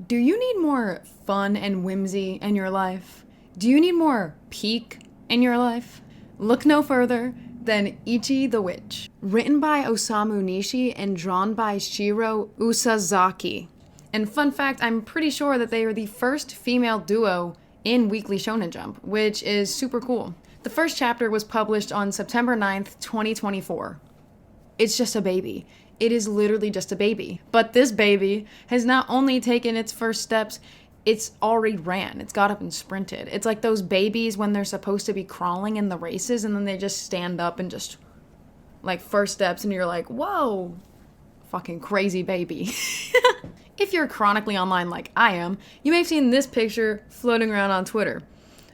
Do you need more fun and whimsy in your life? Do you need more peak in your life? Look no further than Ichi the Witch. Written by Osamu Nishi and drawn by Shiro Usazaki. And fun fact, I'm pretty sure that they are the first female duo in Weekly Shonen Jump, which is super cool. The first chapter was published on September 9th, 2024. It's just a baby. It is literally just a baby. But this baby has not only taken its first steps, it's already ran. It's got up and sprinted. It's like those babies when they're supposed to be crawling in the races and then they just stand up and just, like, first steps and you're like, whoa, fucking crazy baby. If you're chronically online like I am, you may have seen this picture floating around on Twitter.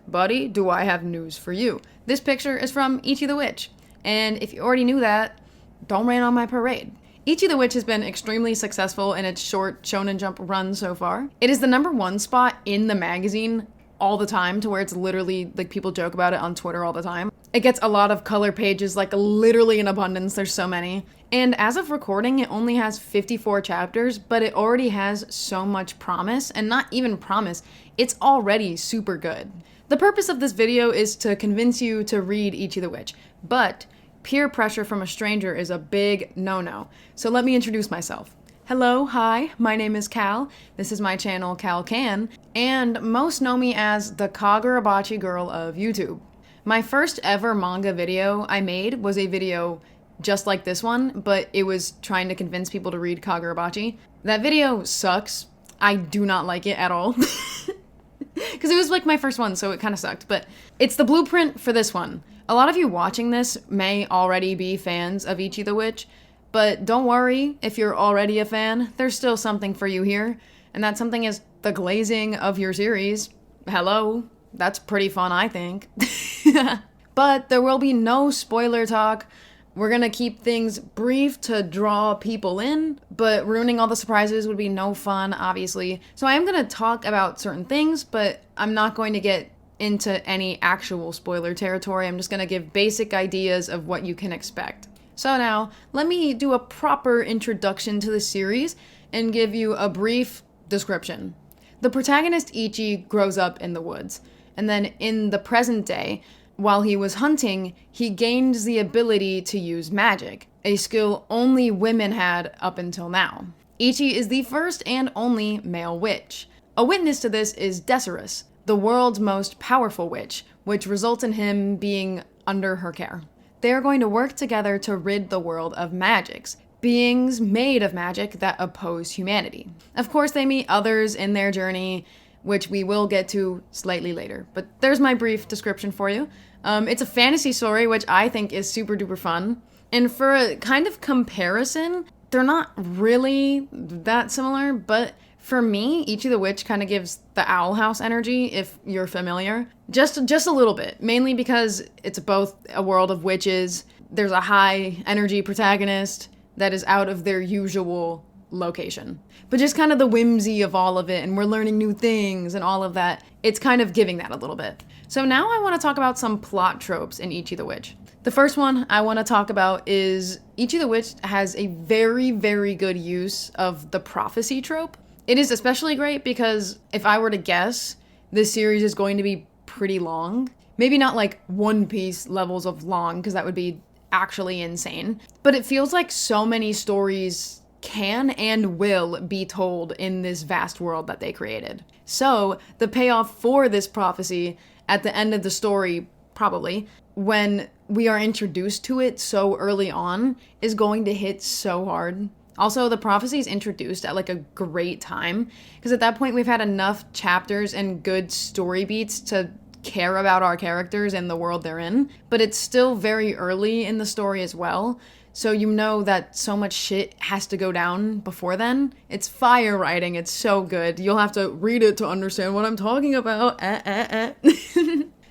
Buddy, do I have news for you? This picture is from Ichi the Witch. And if you already knew that, don't rain on my parade. Ichi the Witch has been extremely successful in its short Shonen Jump run so far. It is the #1 spot in the magazine all the time, to where it's literally, like, people joke about it on Twitter all the time. It gets a lot of color pages, like, literally in abundance. There's so many. And as of recording, it only has 54 chapters, but it already has so much promise, and not even promise, it's already super good. The purpose of this video is to convince you to read Ichi the Witch, but peer pressure from a stranger is a big no-no. So let me introduce myself. Hello, hi, my name is Cal. This is my channel, Calcan, and most know me as the Kagurabachi girl of YouTube. My first ever manga video I made was a video just like this one, but it was trying to convince people to read Kagurabachi. That video sucks. I do not like it at all. Because it was like my first one, so it kind of sucked, but it's the blueprint for this one. A lot of you watching this may already be fans of Ichi the Witch, but don't worry if you're already a fan, there's still something for you here, and that something is the glazing of your series. Hello, that's pretty fun, I think. But there will be no spoiler talk. We're gonna keep things brief to draw people in, but ruining all the surprises would be no fun, obviously. So I am gonna talk about certain things, but I'm not going to get into any actual spoiler territory. I'm just gonna give basic ideas of what you can expect. So now, let me do a proper introduction to the series and give you a brief description. The protagonist Ichi grows up in the woods, and then in the present day, while he was hunting, he gains the ability to use magic, a skill only women had up until now. Ichi is the first and only male witch. A witness to this is Desirous, the world's most powerful witch, which results in him being under her care. They are going to work together to rid the world of magics, beings made of magic that oppose humanity. Of course, they meet others in their journey, which we will get to slightly later. But there's my brief description for you. It's a fantasy story, which I think is super duper fun. And for a kind of comparison, they're not really that similar, but for me, Ichi the Witch kind of gives the Owl House energy, if you're familiar. Just a little bit, mainly because it's both a world of witches, there's a high energy protagonist that is out of their usual location. But just kind of the whimsy of all of it, and we're learning new things and all of that, it's kind of giving that a little bit. So now I want to talk about some plot tropes in Ichi the Witch. The first one I want to talk about is Ichi the Witch has a very, very good use of the prophecy trope. It is especially great because if I were to guess, this series is going to be pretty long. Maybe not like One Piece levels of long, because that would be actually insane. But it feels like so many stories can and will be told in this vast world that they created. So the payoff for this prophecy at the end of the story, probably, when we are introduced to it so early on, is going to hit so hard. Also, the prophecy is introduced at like a great time, because at that point we've had enough chapters and good story beats to care about our characters and the world they're in, but it's still very early in the story as well. So you know that so much shit has to go down before then. It's fire writing. It's so good. You'll have to read it to understand what I'm talking about.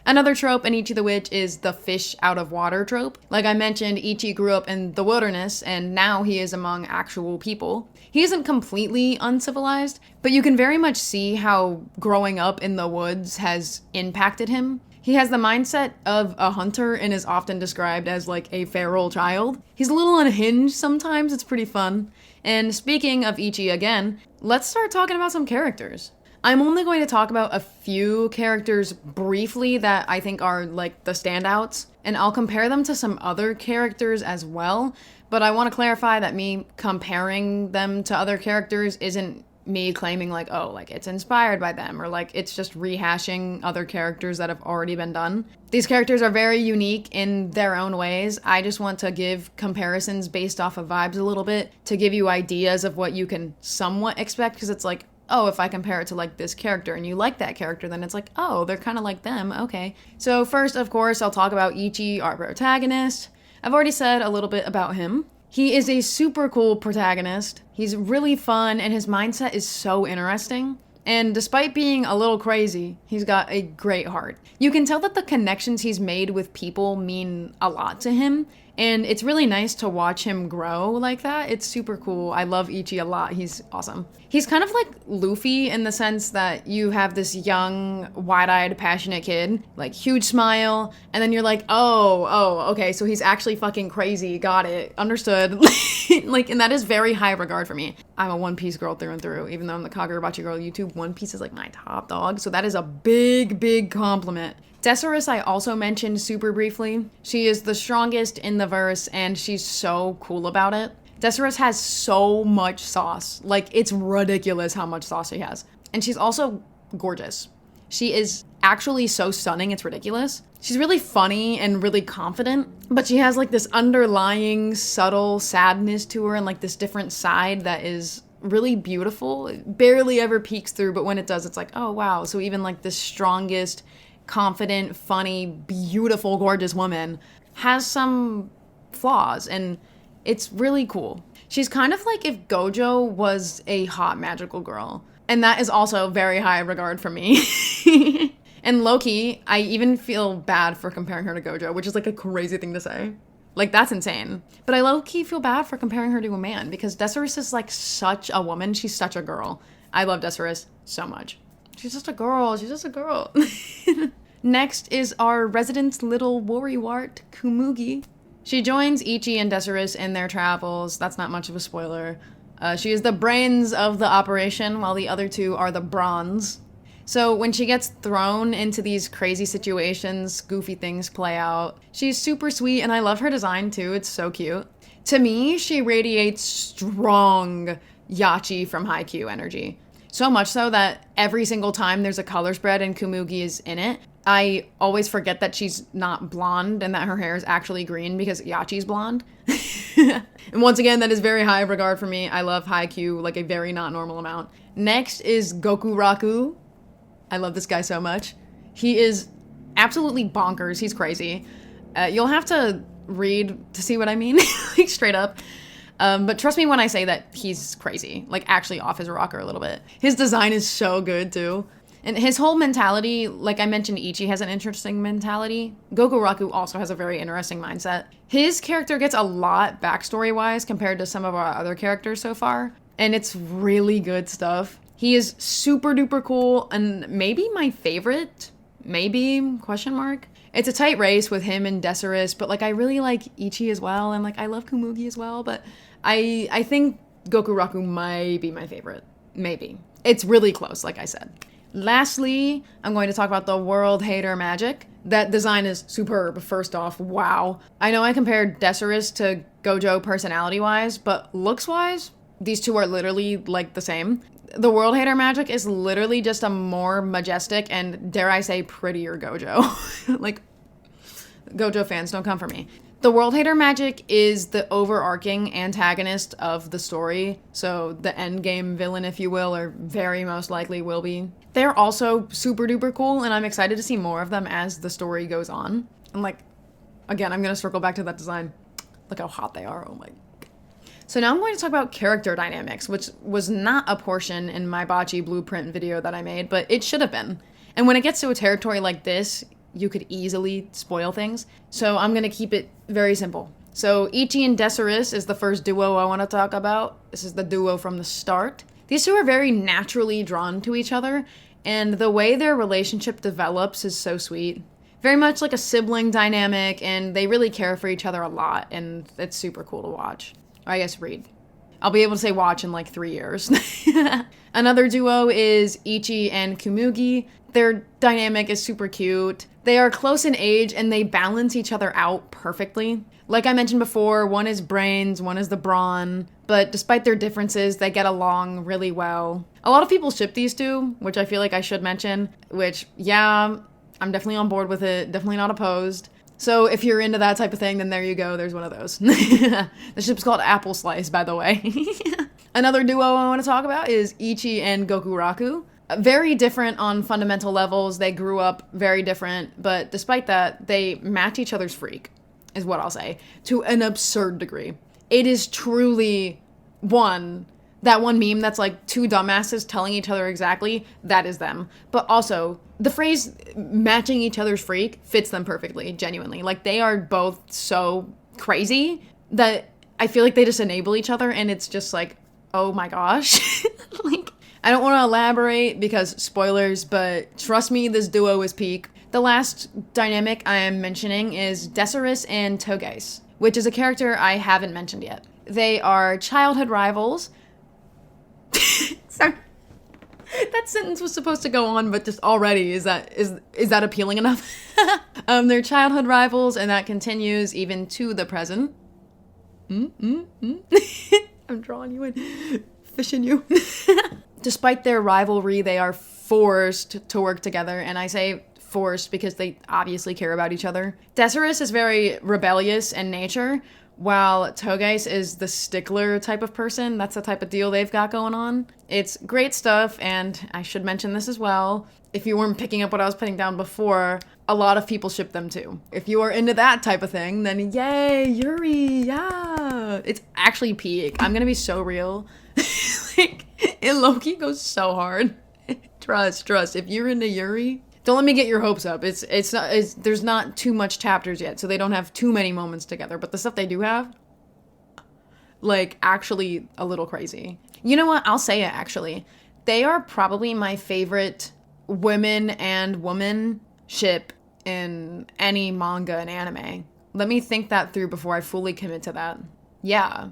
Another trope in Ichi the Witch is the fish out of water trope. Like I mentioned, Ichi grew up in the wilderness and now he is among actual people. He isn't completely uncivilized, but you can very much see how growing up in the woods has impacted him. He has the mindset of a hunter and is often described as like a feral child. He's a little unhinged sometimes, it's pretty fun. And speaking of Ichi again, let's start talking about some characters. I'm only going to talk about a few characters briefly that I think are like the standouts, and I'll compare them to some other characters as well, but I want to clarify that me comparing them to other characters isn't me claiming like, oh, like it's inspired by them or like it's just rehashing other characters that have already been done. These characters are very unique in their own ways. I just want to give comparisons based off of vibes a little bit to give you ideas of what you can somewhat expect, because it's like, oh, if I compare it to like this character and you like that character, then it's like, oh, they're kind of like them. Okay. So first, of course, I'll talk about Ichi, our protagonist. I've already said a little bit about him. He is a super cool protagonist. He's really fun and his mindset is so interesting. And despite being a little crazy, he's got a great heart. You can tell that the connections he's made with people mean a lot to him. And it's really nice to watch him grow like that. It's super cool. I love Ichi a lot. He's awesome. He's kind of like Luffy in the sense that you have this young, wide-eyed, passionate kid, like huge smile, and then you're like, oh, okay, so he's actually fucking crazy. Got it. Understood. Like, and that is very high regard for me. I'm a One Piece girl through and through. Even though I'm the Kagurabachi girl YouTube, One Piece is like my top dog. So that is a big, big compliment. Desirus I also mentioned super briefly. She is the strongest in the verse and she's so cool about it. Desirus has so much sauce. Like, it's ridiculous how much sauce she has. And she's also gorgeous. She is actually so stunning, it's ridiculous. She's really funny and really confident, but she has like this underlying subtle sadness to her and like this different side that is really beautiful. It barely ever peeks through, but when it does, it's like, oh wow. So even like the strongest, confident, funny, beautiful, gorgeous woman has some flaws, and it's really cool. She's kind of like if Gojo was a hot magical girl, and that is also very high regard for me. And low-key, I even feel bad for comparing her to Gojo, which is like a crazy thing to say. Like, that's insane. But I low-key feel bad for comparing her to a man, because Desirus is like such a woman. She's such a girl. I love Desirus so much. She's just a girl. She's just a girl. Next is our resident little worrywart, Kumugi. She joins Ichi and Desirus in their travels. That's not much of a spoiler. She is the brains of the operation, while the other two are the bronze. So when she gets thrown into these crazy situations, goofy things play out. She's super sweet, and I love her design too. It's so cute. To me, she radiates strong Yachi from Haikyuu energy. So much so that every single time there's a color spread and Kumugi is in it, I always forget that she's not blonde and that her hair is actually green because Yachi's blonde. And once again, that is very high regard for me. I love Haikyuu like a very not normal amount. Next is Gokuraku. I love this guy so much. He is absolutely bonkers. He's crazy. You'll have to read to see what I mean, like straight up. But trust me when I say that he's crazy, like actually off his rocker a little bit. His design is so good too. And his whole mentality, like I mentioned, Ichi has an interesting mentality. Gokuraku also has a very interesting mindset. His character gets a lot backstory-wise compared to some of our other characters so far. And it's really good stuff. He is super duper cool and maybe my favorite, maybe, question mark. It's a tight race with him and Desirus, but like I really like Ichi as well, and like I love Kumugi as well, but I think Gokuraku might be my favorite. Maybe. It's really close, like I said. Lastly, I'm going to talk about the World Hater Magic. That design is superb, first off. Wow. I know I compared Desirus to Gojo personality-wise, but looks-wise, these two are literally like the same. The World Hater Magic is literally just a more majestic and, dare I say, prettier Gojo. Like, Gojo fans, don't come for me. The World Hater Magic is the overarching antagonist of the story, so the endgame villain, if you will, or very most likely will be. They're also super duper cool, and I'm excited to see more of them as the story goes on. And like, again, I'm gonna circle back to that design. Look how hot they are, oh my. So now I'm going to talk about character dynamics, which was not a portion in my Bocce blueprint video that I made, but it should have been. And when it gets to a territory like this, you could easily spoil things. So I'm going to keep it very simple. So Ichi and Desirus is the first duo I want to talk about. This is the duo from the start. These two are very naturally drawn to each other, and the way their relationship develops is so sweet. Very much like a sibling dynamic, and they really care for each other a lot, and it's super cool to watch. I guess read. I'll be able to say watch in like 3 years. Another duo is Ichi and Kumugi. Their dynamic is super cute. They are close in age and they balance each other out perfectly. Like I mentioned before, one is brains, one is the brawn, but despite their differences, they get along really well. A lot of people ship these two, which I feel like I should mention, which, yeah, I'm definitely on board with it, definitely not opposed. So if you're into that type of thing, then there you go, there's one of those. The ship's called Apple Slice, by the way. Another duo I want to talk about is Ichi and Gokuraku. Very different on fundamental levels, they grew up very different, but despite that, they match each other's freak, is what I'll say, to an absurd degree. It is truly that one meme that's like two dumbasses telling each other exactly, that is them. But also, the phrase matching each other's freak fits them perfectly, genuinely. Like, they are both so crazy that I feel like they just enable each other, and it's just like, oh my gosh. Like, I don't want to elaborate because spoilers, but trust me, this duo is peak. The last dynamic I am mentioning is Desirus and Togeis, which is a character I haven't mentioned yet. They are childhood rivals. Sorry. That sentence was supposed to go on, but just already, is that appealing enough? They're childhood rivals, and that continues even to the present. I'm drawing you in, fishing you. Despite their rivalry, they are forced to work together, and I say forced because they obviously care about each other. Desirus is very rebellious in nature, while Togeis is the stickler type of person. That's the type of deal they've got going on. It's great stuff, and I should mention this as well. If you weren't picking up what I was putting down before, a lot of people ship them too. If you are into that type of thing, then yay, Yuri, yeah! It's actually peak. I'm gonna be so real. Like, it low-key goes so hard. Trust. If you're into Yuri, don't let me get your hopes up. There's not too much chapters yet, so they don't have too many moments together. But the stuff they do have, like, actually a little crazy. You know what? I'll say it, actually. They are probably my favorite women and woman ship in any manga and anime. Let me think that through before I fully commit to that. Yeah,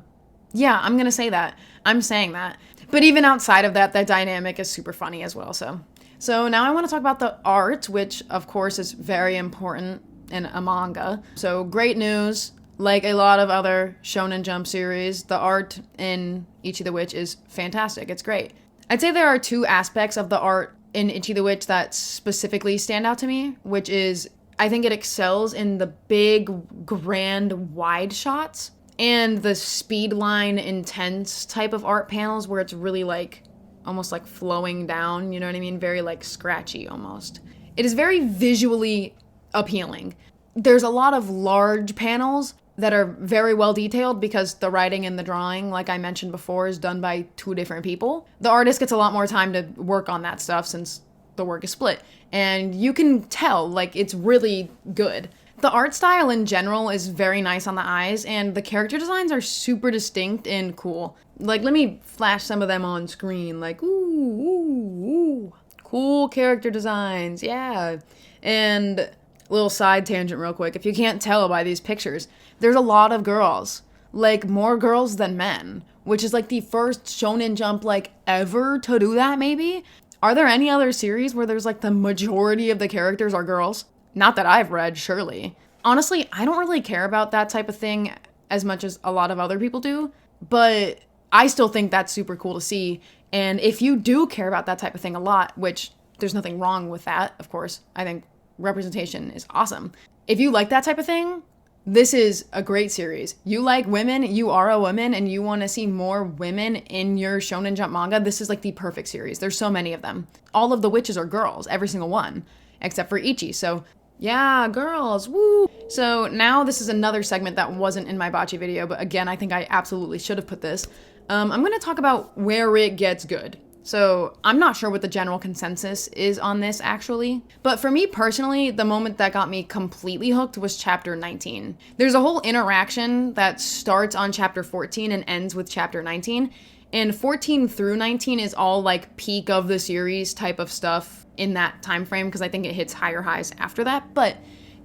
I'm gonna say that. I'm saying that. But even outside of that dynamic is super funny as well, So now I want to talk about the art, which of course is very important in a manga. So great news, like a lot of other Shonen Jump series, the art in Ichi the Witch is fantastic. It's great. I'd say there are two aspects of the art in Ichi the Witch that specifically stand out to me, which is I think it excels in the big, grand, wide shots and the speed line intense type of art panels where it's really like almost like flowing down, you know what I mean? Very like scratchy almost. It is very visually appealing. There's a lot of large panels that are very well detailed because the writing and the drawing, like I mentioned before, is done by two different people. The artist gets a lot more time to work on that stuff since the work is split. And you can tell, like, it's really good. The art style in general is very nice on the eyes, and the character designs are super distinct and cool. Like, let me flash some of them on screen. Like, ooh. Cool character designs, yeah. And a little side tangent real quick. If you can't tell by these pictures, there's a lot of girls. Like, more girls than men. Which is, like, the first Shonen Jump, like, ever to do that, maybe? Are there any other series where there's, like, the majority of the characters are girls? Not that I've read, surely. Honestly, I don't really care about that type of thing as much as a lot of other people do, but I still think that's super cool to see. And if you do care about that type of thing a lot, which there's nothing wrong with that, of course, I think representation is awesome. If you like that type of thing, this is a great series. You like women, you are a woman, and you want to see more women in your Shonen Jump manga, this is like the perfect series. There's so many of them. All of the witches are girls, every single one, except for Ichi, so yeah, girls, woo! So now this is another segment that wasn't in my bocce video, but again, I think I absolutely should have put this. I'm going to talk about where it gets good. So I'm not sure what the general consensus is on this, actually. But for me personally, the moment that got me completely hooked was chapter 19. There's a whole interaction that starts on chapter 14 and ends with chapter 19. And 14 through 19 is all like peak of the series type of stuff in that time frame, because I think it hits higher highs after that. But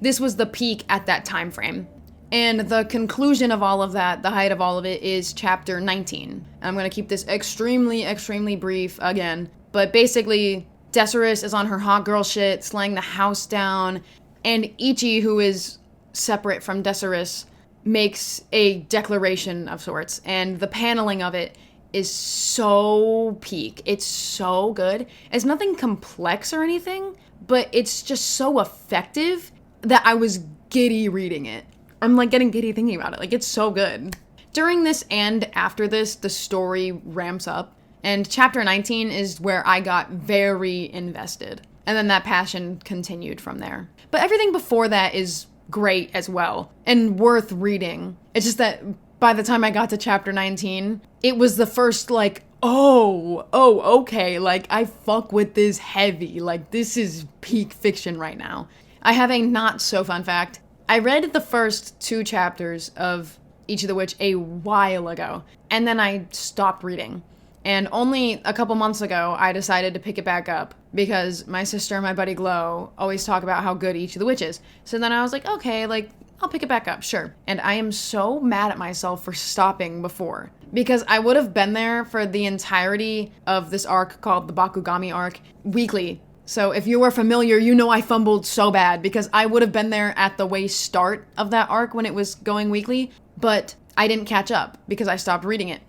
this was the peak at that time frame. And the conclusion of all of that, the height of all of it, is chapter 19. And I'm going to keep this extremely, extremely brief again. But basically, Desirous is on her hot girl shit, slaying the house down. And Ichi, who is separate from Desirous, makes a declaration of sorts. And the paneling of it is so peak. It's so good. It's nothing complex or anything, but it's just so effective that I was giddy reading it. I'm like getting giddy thinking about it. Like, it's so good. During this and after this, the story ramps up. And chapter 19 is where I got very invested. And then that passion continued from there. But everything before that is great as well and worth reading. It's just that by the time I got to chapter 19, it was the first like, okay, like I fuck with this heavy. Like, this is peak fiction right now. I have a not so fun fact. I read the first 2 chapters of Ichi the Witch a while ago, and then I stopped reading. And only a couple months ago, I decided to pick it back up because my sister and my buddy Glow always talk about how good Ichi the Witch is. So then I was like, okay, like, I'll pick it back up, sure. And I am so mad at myself for stopping before, because I would have been there for the entirety of this arc called the Bakugami arc weekly. So if you are familiar, you know I fumbled so bad because I would have been there at the way start of that arc when it was going weekly, but I didn't catch up because I stopped reading it.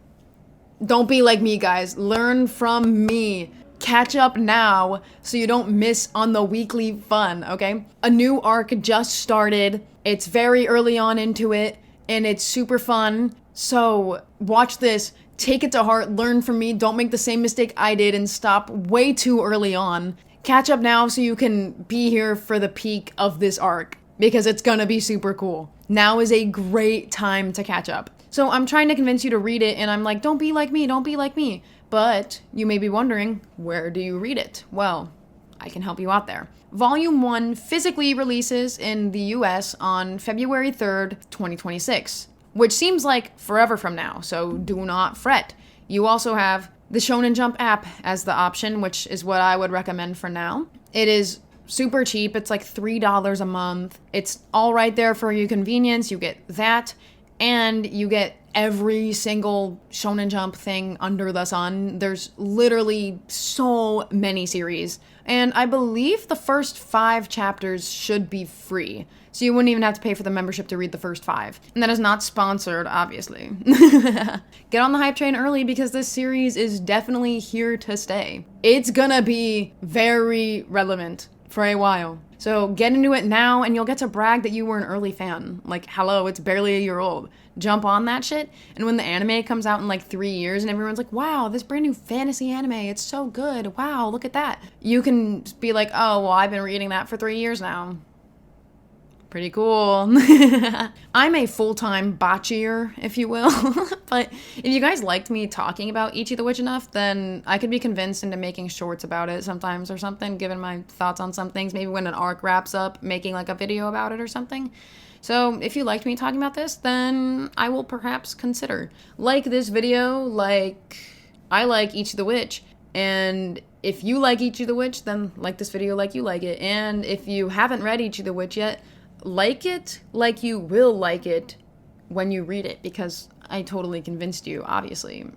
Don't be like me, guys. Learn from me. Catch up now so you don't miss on the weekly fun, okay? A new arc just started. It's very early on into it, and it's super fun. So watch this. Take it to heart. Learn from me. Don't make the same mistake I did and stop way too early on. Catch up now so you can be here for the peak of this arc, because it's gonna be super cool. Now is a great time to catch up. So I'm trying to convince you to read it, and I'm like, don't be like me, don't be like me. But you may be wondering, where do you read it? Well, I can help you out there. Volume 1 physically releases in the US on February 3rd, 2026, which seems like forever from now, so do not fret. You also have the Shonen Jump app as the option, which is what I would recommend for now. It is super cheap. It's like $3 a month. It's all right there for your convenience. You get that, and you get every single Shonen Jump thing under the sun. There's literally so many series. And I believe the first 5 chapters should be free. So you wouldn't even have to pay for the membership to read the first 5. And that is not sponsored, obviously. Get on the hype train early because this series is definitely here to stay. It's gonna be very relevant for a while. So get into it now and you'll get to brag that you were an early fan. Like, hello, it's barely a year old. Jump on that shit. And when the anime comes out in like 3 years and everyone's like, wow, this brand new fantasy anime, it's so good. Wow, look at that. You can be like, oh, well, I've been reading that for 3 years now. Pretty cool. I'm a full-time botchier, if you will. But if you guys liked me talking about Ichi the Witch enough, then I could be convinced into making shorts about it sometimes or something, giving my thoughts on some things. Maybe when an arc wraps up, making like a video about it or something. So if you liked me talking about this, then I will perhaps consider. Like this video, like I like Ichi the Witch. And if you like Ichi the Witch, then like this video like you like it. And if you haven't read Ichi the Witch yet, like it like you will like it when you read it, because I totally convinced you, obviously.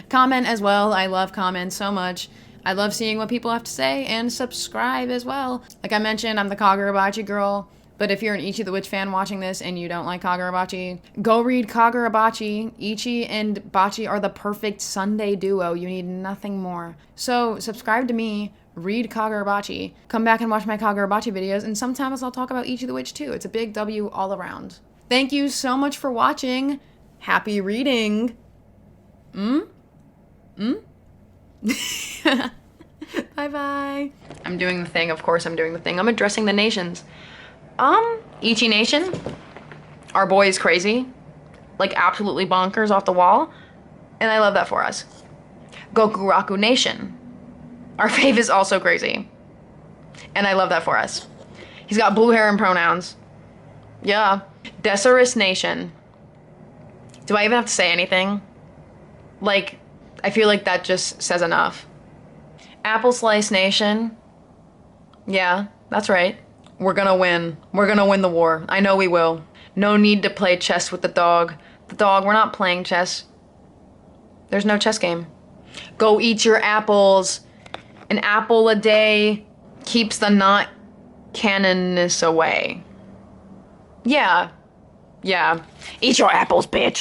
Comment as well. I love comments so much. I love seeing what people have to say, and subscribe as well. Like I mentioned, I'm the Kagurabachi girl, but if you're an Ichi the Witch fan watching this and you don't like Kagurabachi, go read Kagurabachi. Ichi and Bachi are the perfect Sunday duo. You need nothing more. So subscribe to me, read Kagurabachi, come back and watch my Kagurabachi videos, and sometimes I'll talk about Ichi the Witch too. It's a big W all around. Thank you so much for watching. Happy reading. Bye-bye. I'm doing the thing, of course I'm doing the thing. I'm addressing the nations. Ichi Nation, our boy is crazy. Like absolutely bonkers off the wall. And I love that for us. Gokuraku Nation, our fave is also crazy. And I love that for us. He's got blue hair and pronouns. Yeah. Desirous Nation. Do I even have to say anything? Like, I feel like that just says enough. Apple Slice Nation. Yeah, that's right. We're gonna win. We're gonna win the war. I know we will. No need to play chess with the dog. The dog, we're not playing chess. There's no chess game. Go eat your apples. An apple a day keeps the not cannonness away. Yeah. Yeah. Eat your apples, bitch.